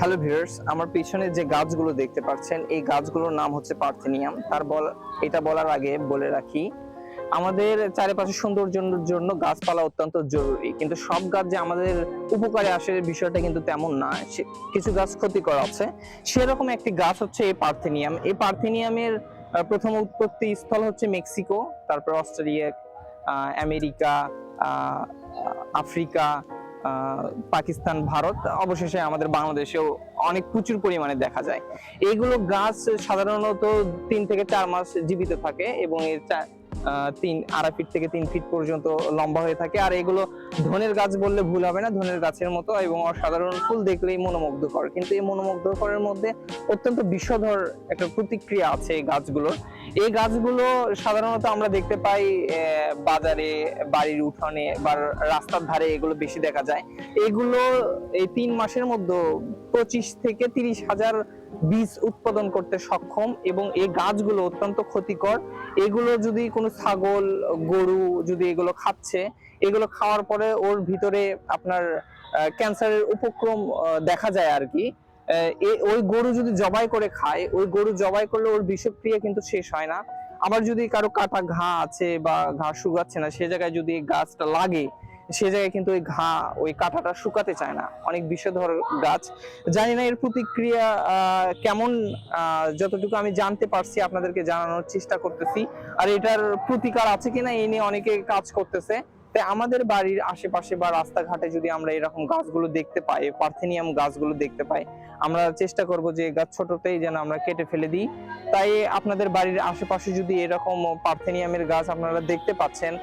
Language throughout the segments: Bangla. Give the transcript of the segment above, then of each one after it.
হ্যালো ভিউয়ার্স, আমার পিছনে যে গাছগুলো দেখতে পাচ্ছেন এই গাছগুলোর নাম হচ্ছে পার্থেনিয়াম। এটা বলার আগে বলে রাখি, আমাদের চারিপাশে সৌন্দর্যের জন্য গাছপালা অত্যন্ত জরুরি, কিন্তু সব গাছ যে আমাদের উপকারে আসে বিষয়টা কিন্তু তেমন না। কিছু গাছ ক্ষতিকর আছে। সেরকম একটি গাছ হচ্ছে এই পার্থেনিয়াম। এই পার্থেনিয়ামের প্রথম উৎপত্তি স্থল হচ্ছে মেক্সিকো, তারপর অস্ট্রেলিয়া, আমেরিকা, আহ, আফ্রিকা, পাকিস্তান, ভারত, অবশেষে আমাদের বাংলাদেশেও অনেক প্রচুর পরিমাণে দেখা যায়। এইগুলো গাছ সাধারণত 3 থেকে 4 মাস জীবিত থাকে এবং এর 2.5 ফিট থেকে 3 ফিট পর্যন্ত লম্বা হয়ে থাকে। আর এগুলো ধনের গাছ বললে ভুল হবে না, ধনের গাছের মতো এবং অসাধারণ, ফুল দেখলেই মনোমুগ্ধকর। কিন্তু এই মনোমুগ্ধকরের মধ্যে অত্যন্ত বিষধর একটা প্রতিক্রিয়া আছে এই গাছগুলোর। এই গাছগুলো সাধারণত আমরা দেখতে পাই বাজারে, বাড়ির উঠানে বা রাস্তার ধারে এগুলো বেশি দেখা যায়। এগুলো এই 3 মাসের মধ্যে 25 থেকে 30 হাজার বীজ উৎপাদন করতে সক্ষম এবং এই গাছগুলো অত্যন্ত ক্ষতিকর। এগুলো যদি কোনো ছাগল, গরু যদি এগুলো খাচ্ছে, এগুলো খাওয়ার পরে ওর ভিতরে আপনার ক্যান্সারের উপক্রম দেখা যায় আর কি। ওই গরু যদি জবাই করে খায়, ওই গরু জবাই করলে ওর বিষক্রিয়া কিন্তু শেষ হয় না। আবার যদি কারো কাটা ঘা আছে বা ঘা শুকাচ্ছে না, সে জায়গায় যদি গাছটা লাগে, সে জায়গায় কিন্তু ওই কাঁটাটা শুকাতে চায় না। অনেক বিষধর গাছ। জানি না এর প্রতিক্রিয়া কেমন, যতটুকু আমি জানতে পারছি আপনাদেরকে জানানোর চেষ্টা করতেছি। আর এটার প্রতিকার আছে কিনা এই নিয়ে অনেকে কাজ করতেছে। তাই আমাদের বাড়ির আশেপাশে বা রাস্তাঘাটে যদি আমরা এরকম গাছগুলো দেখতে পাই, পার্থেনিয়াম গাছগুলো দেখতে পাই, আমরা চেষ্টা করব যে গাছ ছোটতেই যেন আমরা কেটে ফেলে দিই। তাই আপনাদের বাড়ির আশেপাশে যদি এরকম পার্থেনিয়ামের গাছ আপনারা দেখতে পাচ্ছেন,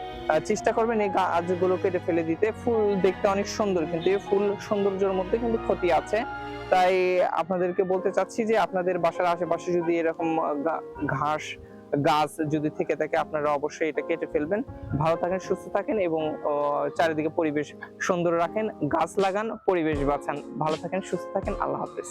চেষ্টা করবেন এই গাছগুলো কেটে ফেলে দিতে। ফুল দেখতে অনেক সুন্দর, কিন্তু এই ফুল সৌন্দর্যের মধ্যে কিন্তু ক্ষতি আছে। তাই আপনাদেরকে বলতে চাচ্ছি যে আপনাদের বাসার আশেপাশে যদি এরকম ঘাস গাছ যদি থেকে থাকে, আপনারা অবশ্যই এটা কেটে ফেলবেন। ভালো থাকেন, সুস্থ থাকেন এবং চারিদিকে পরিবেশ সুন্দর রাখেন। গাছ লাগান, পরিবেশ বাঁচান। ভালো থাকেন, সুস্থ থাকেন। আল্লাহ হাফেজ।